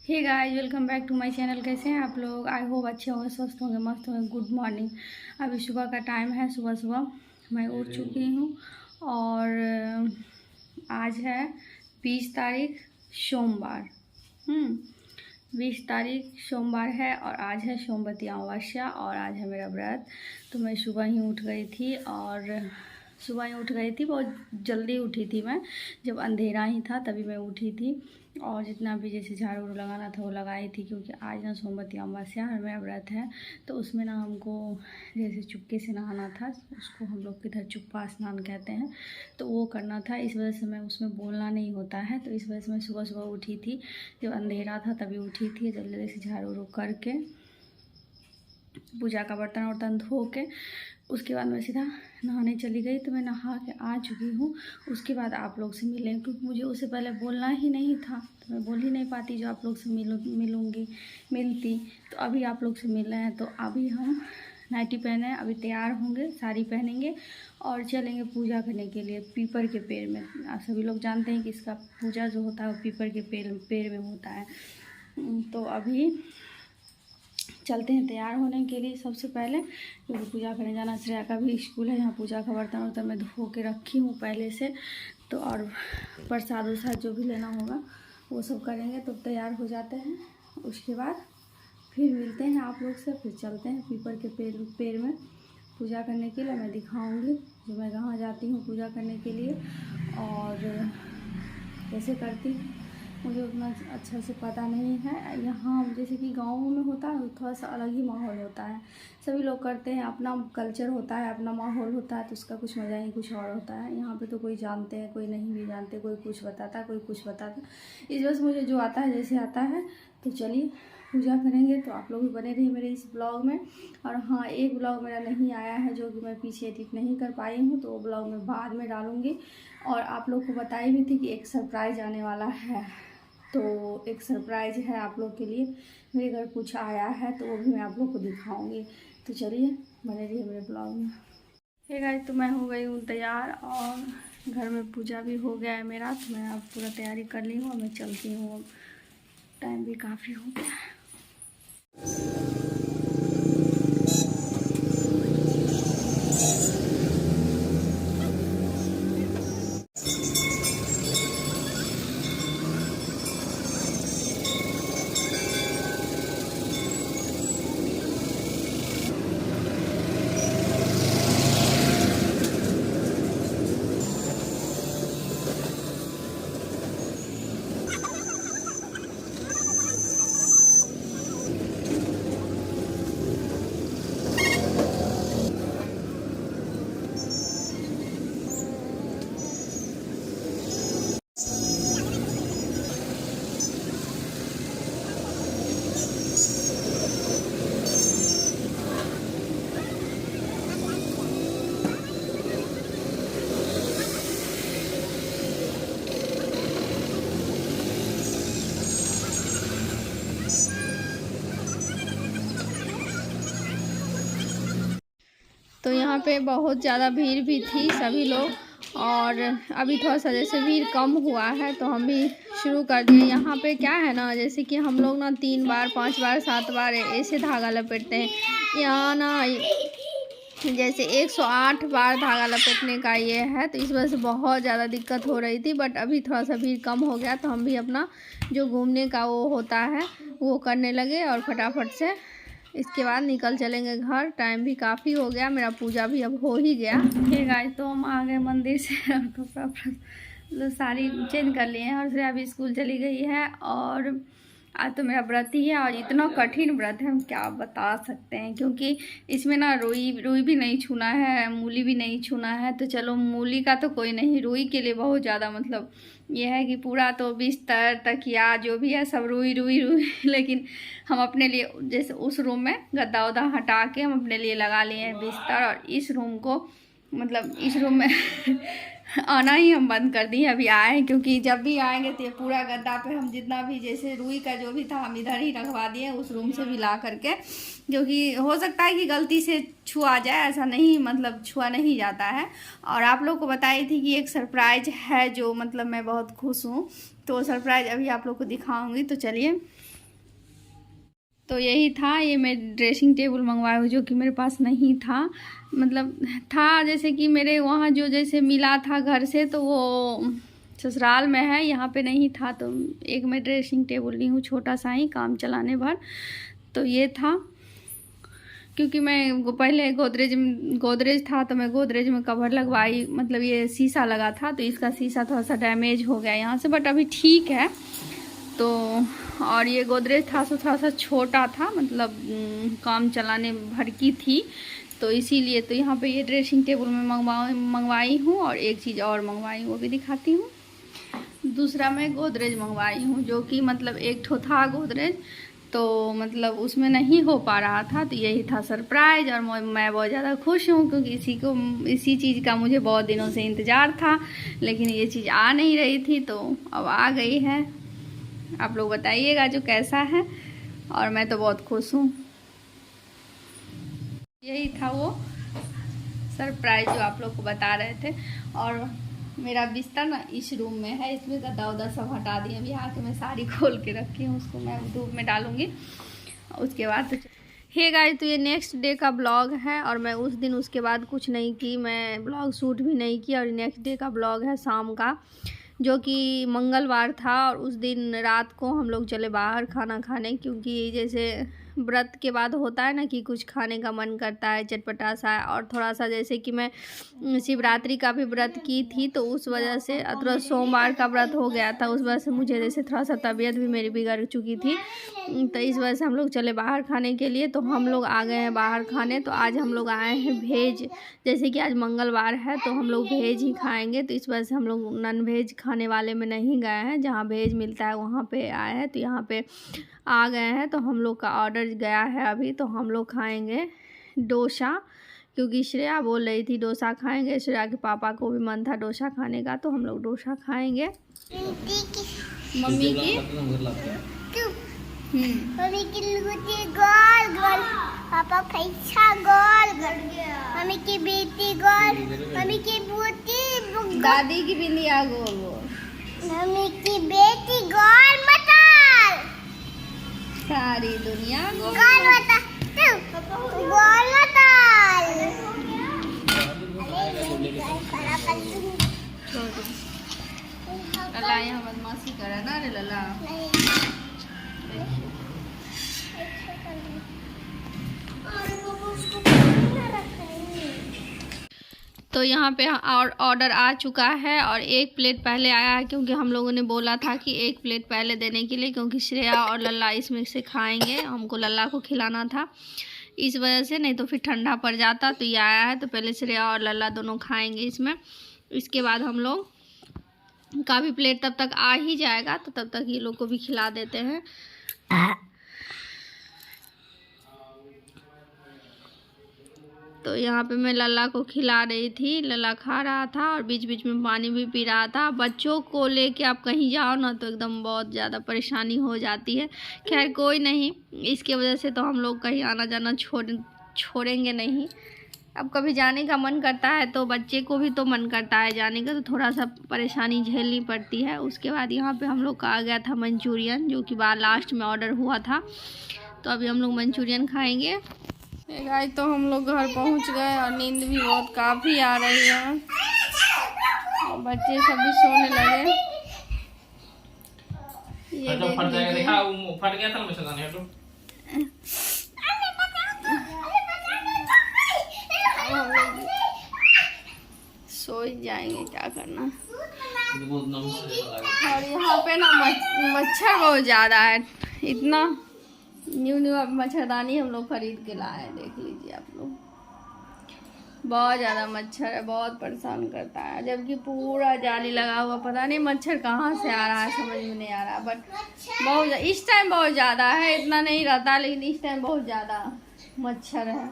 Hey guys, welcome back to my channel. कैसे हैं आप लोग? आई होप अच्छे होंगे, स्वस्थ होंगे, मस्त होंगे। Good morning. अभी सुबह का टाइम है। सुबह सुबह मैं उठ चुकी हूँ और आज है 20 तारीख सोमवार। 20 तारीख सोमवार है और आज है सोमवती अमावस्या और आज है मेरा व्रत। तो मैं सुबह ही उठ गई थी बहुत जल्दी उठी थी मैं। जब अंधेरा ही था तभी मैं उठी थी और जितना भी जैसे झाड़ू वाड़ू लगाना था वो लगाई थी, क्योंकि आज ना सोमवती अमावस्या और मेरा व्रत है। तो उसमें ना हमको जैसे चुपके से नहाना था, उसको हम लोग के इधर चुप्पा स्नान कहते हैं, तो वो करना था। इस वजह से मैं उसमें बोलना नहीं होता है, तो इस वजह से मैं सुबह सुबह उठी थी। जब अंधेरा था तभी उठी थी, जल्दी जल्दी से झाड़ू वाड़ू करके पूजा का बर्तन वर्तन धो के उसके बाद मैं सीधा नहाने चली गई। तो मैं नहा के आ चुकी हूँ। उसके बाद आप लोग से मिले, क्योंकि मुझे उससे पहले बोलना ही नहीं था, तो मैं बोल ही नहीं पाती जो आप लोग से मिलती। तो अभी आप लोग से मिल रहे हैं, तो अभी हम नाइटी पहने हैं, अभी तैयार होंगे, साड़ी पहनेंगे और चलेंगे पूजा करने के लिए पीपल के पेड़ में। आप सभी लोग जानते हैं कि इसका पूजा जो होता है वो पीपल के पेड़ में होता है। तो अभी चलते हैं तैयार होने के लिए। सबसे पहले क्योंकि पूजा करने जाना, श्रेया का भी स्कूल है, यहाँ पूजा का बर्तन वर्तन मैं धो के रखी हूँ पहले से। तो और प्रसाद वरसाद जो भी लेना होगा वो सब करेंगे, तो तैयार हो जाते हैं। उसके बाद फिर मिलते हैं आप लोग से, फिर चलते हैं पीपल के पेड़ में पूजा करने के लिए। मैं दिखाऊँगी जो मैं कहाँ जाती हूँ पूजा करने के लिए और कैसे करती हूँ। मुझे उतना अच्छा से पता नहीं है। यहाँ जैसे कि गाँव में होता है थोड़ा सा अलग ही माहौल होता है, सभी लोग करते हैं, अपना कल्चर होता है, अपना माहौल होता है, तो उसका कुछ मज़ा ही कुछ और होता है। यहाँ पे तो कोई जानते हैं, कोई नहीं भी जानते, कोई कुछ बताता, कोई कुछ बताता। इस वजह से मुझे जो आता है जैसे आता है। तो चलिए पूजा करेंगे। तो आप लोग भी बने रहिए मेरे इस ब्लॉग में। और हाँ, एक ब्लॉग मेरा नहीं आया है जो कि मैं पीछे एडिट नहीं कर पाई हूँ, तो वो ब्लॉग मैं बाद में डालूँगी। और आप लोग को बताई भी थी कि एक सरप्राइज़ आने वाला है, तो एक सरप्राइज़ है आप लोग के लिए। मेरे घर कुछ आया है तो वो भी मैं आप लोग को दिखाऊंगी। तो चलिए बने रहिए मेरे ब्लॉग में। हे गाइस, तो मैं हो गई हूँ तैयार और घर में पूजा भी हो गया है मेरा। तो मैं अब पूरा तैयारी कर ली हूँ और मैं चलती हूँ। अब टाइम भी काफ़ी हो गया है। तो यहाँ पे बहुत ज़्यादा भीड़ भी थी, सभी लोग। और अभी थोड़ा सा जैसे भीड़ कम हुआ है तो हम भी शुरू कर दिए। यहाँ पे क्या है ना, जैसे कि हम लोग ना 3 बार 5 बार 7 बार ऐसे धागा लपेटते हैं। यहाँ ना जैसे 108 बार धागा लपेटने का ये है, तो इस वजह से बहुत ज़्यादा दिक्कत हो रही थी। बट अभी थोड़ा सा भीड़ कम हो गया तो हम भी अपना जो घूमने का वो होता है वो करने लगे और फटाफट से इसके बाद निकल चलेंगे घर। टाइम भी काफ़ी हो गया, मेरा पूजा भी अब हो ही गया। ठीक है, तो हम आ गए मंदिर से तो मतलब साड़ी चेंज कर लिए हैं और फिर अभी स्कूल चली गई है। और आज तो मेरा व्रत ही है और इतना कठिन व्रत है, हम क्या बता सकते हैं, क्योंकि इसमें ना रुई भी नहीं छूना है, मूली भी नहीं छूना है। तो चलो मूली का तो कोई नहीं, रुई के लिए बहुत ज़्यादा मतलब ये है कि पूरा तो बिस्तर तकिया जो भी है सब रुई रुई रुई लेकिन हम अपने लिए जैसे उस रूम में गद्दा उद्दा हटा के हम अपने लिए लगा लिए हैं बिस्तर। और इस रूम को मतलब इस रूम में आना ही हम बंद कर दिए अभी आए, क्योंकि जब भी आएंगे तो ये पूरा गद्दा पे हम जितना भी जैसे रुई का जो भी था हम इधर ही रखवा दिए उस रूम से भी ला करके, क्योंकि हो सकता है कि गलती से छुआ जाए, ऐसा नहीं मतलब छुआ नहीं जाता है। और आप लोग को बताई थी कि एक सरप्राइज है जो मतलब मैं बहुत खुश हूँ, तो सरप्राइज अभी आप लोग को दिखाऊंगी। तो चलिए तो यही था, ये मैं ड्रेसिंग टेबल मंगवाया हूँ जो कि मेरे पास नहीं था। मतलब था जैसे कि मेरे वहाँ जो जैसे मिला था घर से, तो वो ससुराल में है, यहाँ पे नहीं था। तो एक मैं ड्रेसिंग टेबल ली हूँ, छोटा सा ही, काम चलाने भर। तो ये था, क्योंकि मैं पहले गोदरेज था तो मैं गोदरेज में कवर लगवाई, मतलब ये शीशा लगा था तो इसका शीशा थोड़ा सा डैमेज हो गया यहाँ से, बट अभी ठीक है। तो और ये गोदरेज था तो थोड़ा सा छोटा था, मतलब काम चलाने भर की थी, तो इसीलिए तो यहाँ पे ये ड्रेसिंग टेबल में मंगवाई हूँ। और एक चीज़ और मंगवाई हूँ, वो भी दिखाती हूँ। दूसरा मैं गोदरेज मंगवाई हूँ, जो कि मतलब एक ठो था गोदरेज, तो मतलब उसमें नहीं हो पा रहा था, तो यही था सरप्राइज़। और मैं बहुत ज़्यादा खुश हूँ, क्योंकि इसी चीज़ का मुझे बहुत दिनों से इंतज़ार था, लेकिन ये चीज़ आ नहीं रही थी, तो अब आ गई है। आप लोग बताइएगा जो कैसा है, और मैं तो बहुत खुश हूँ। यही था वो सरप्राइज़ जो आप लोग को बता रहे थे। और मेरा बिस्तर ना इस रूम में है, इसमें गद्दा उद्दा सब हटा दिए। अभी आके मैं साड़ी खोल के रखी हूँ, उसको मैं धूप में डालूँगी उसके बाद। तो हे गाइस, तो ये नेक्स्ट डे का ब्लॉग है, और मैं उस दिन उसके बाद कुछ नहीं की, मैं ब्लॉग शूट भी नहीं की। और नेक्स्ट डे का ब्लॉग है शाम का, जो कि मंगलवार था। और उस दिन रात को हम लोग चले बाहर खाना खाने, क्योंकि जैसे व्रत के बाद होता है ना कि कुछ खाने का मन करता है चटपटा सा। और थोड़ा सा जैसे कि मैं शिवरात्रि का भी व्रत की थी, तो उस वजह से थोड़ा सोमवार का व्रत हो गया था, उस वजह से मुझे जैसे थोड़ा सा तबीयत भी मेरी बिगड़ चुकी थी, तो इस वजह से हम लोग चले बाहर खाने के लिए। तो हम लोग आ गए हैं बाहर खाने। तो आज हम लोग आए हैं वेज, जैसे कि आज मंगलवार है तो हम लोग वेज ही खाएंगे, तो इस वजह से हम लोग नॉन वेज खाने वाले में नहीं गए हैं, जहाँ वेज मिलता है वहाँ पे आए हैं। तो यहाँ पे आ गए हैं, तो हम लोग का ऑर्डर गया है अभी। तो हम लोग खाएंगे डोसा, क्योंकि श्रेया बोल रही थी डोसा खाएंगे, श्रेया के पापा को भी मन था डोसा खाने का, तो हम लोग डोसा खाएंगे। मम्मी की मम्मी की लूटी गोल गोल, पापा पैसा गोल गोल, मम्मी की बेटी गोल, मम्मी की बूटी, दादी की बिंदिया गोल गोल, मम्मी की बेटी गोल मटर, सारी दुनिया गोल मटर, गोल मटर। लला यहाँ बदमाशी करे ना रे लला। तो यहाँ पे ऑर्डर आ चुका है, और एक प्लेट पहले आया है, क्योंकि हम लोगों ने बोला था कि एक प्लेट पहले देने के लिए, क्योंकि श्रेया और लल्ला इसमें से खाएंगे, हमको लल्ला को खिलाना था, इस वजह से, नहीं तो फिर ठंडा पड़ जाता। तो ये आया है, तो पहले श्रेया और लल्ला दोनों खाएंगे इसमें, इसके बाद हम लोग का भी प्लेट तब तक आ ही जाएगा, तो तब तक ये लोग को भी खिला देते हैं। तो यहाँ पे मैं लल्ला को खिला रही थी, लल्ला खा रहा था और बीच बीच में पानी भी पी रहा था। बच्चों को लेके आप कहीं जाओ ना तो एकदम बहुत ज़्यादा परेशानी हो जाती है। खैर कोई नहीं, इसके वजह से तो हम लोग कहीं आना जाना छोड़ेंगे नहीं। अब कभी जाने का मन करता है तो बच्चे को भी तो मन करता है जाने का, तो थोड़ा सा परेशानी झेलनी पड़ती है। उसके बाद यहाँ पे हम लोग का आ गया था मंचूरियन, जो कि बार लास्ट में ऑर्डर हुआ था। तो अभी हम लोग मंचूरियन खाएंगे। गाइस, तो हम लोग घर पहुँच गए और नींद भी बहुत काफ़ी आ रही है, और बच्चे सब भी सोने लगे। ये फट जाएगा, देखा वो फट गया था ना मच्छरदानी, हटो। सो ही जाएंगे, क्या करना। और यहाँ पे ना मच्छर बहुत ज़्यादा है, इतना न्यू मच्छरदानी हम लोग खरीद के लाए हैं, देख लीजिए आप लोग। बहुत ज़्यादा मच्छर है, बहुत परेशान करता है, जबकि पूरा जाली लगा हुआ, पता नहीं मच्छर कहाँ से आ रहा है, समझ में नहीं आ रहा। बट बहुत इस टाइम बहुत ज़्यादा है, इतना नहीं रहता, लेकिन इस टाइम बहुत ज़्यादा मच्छर है।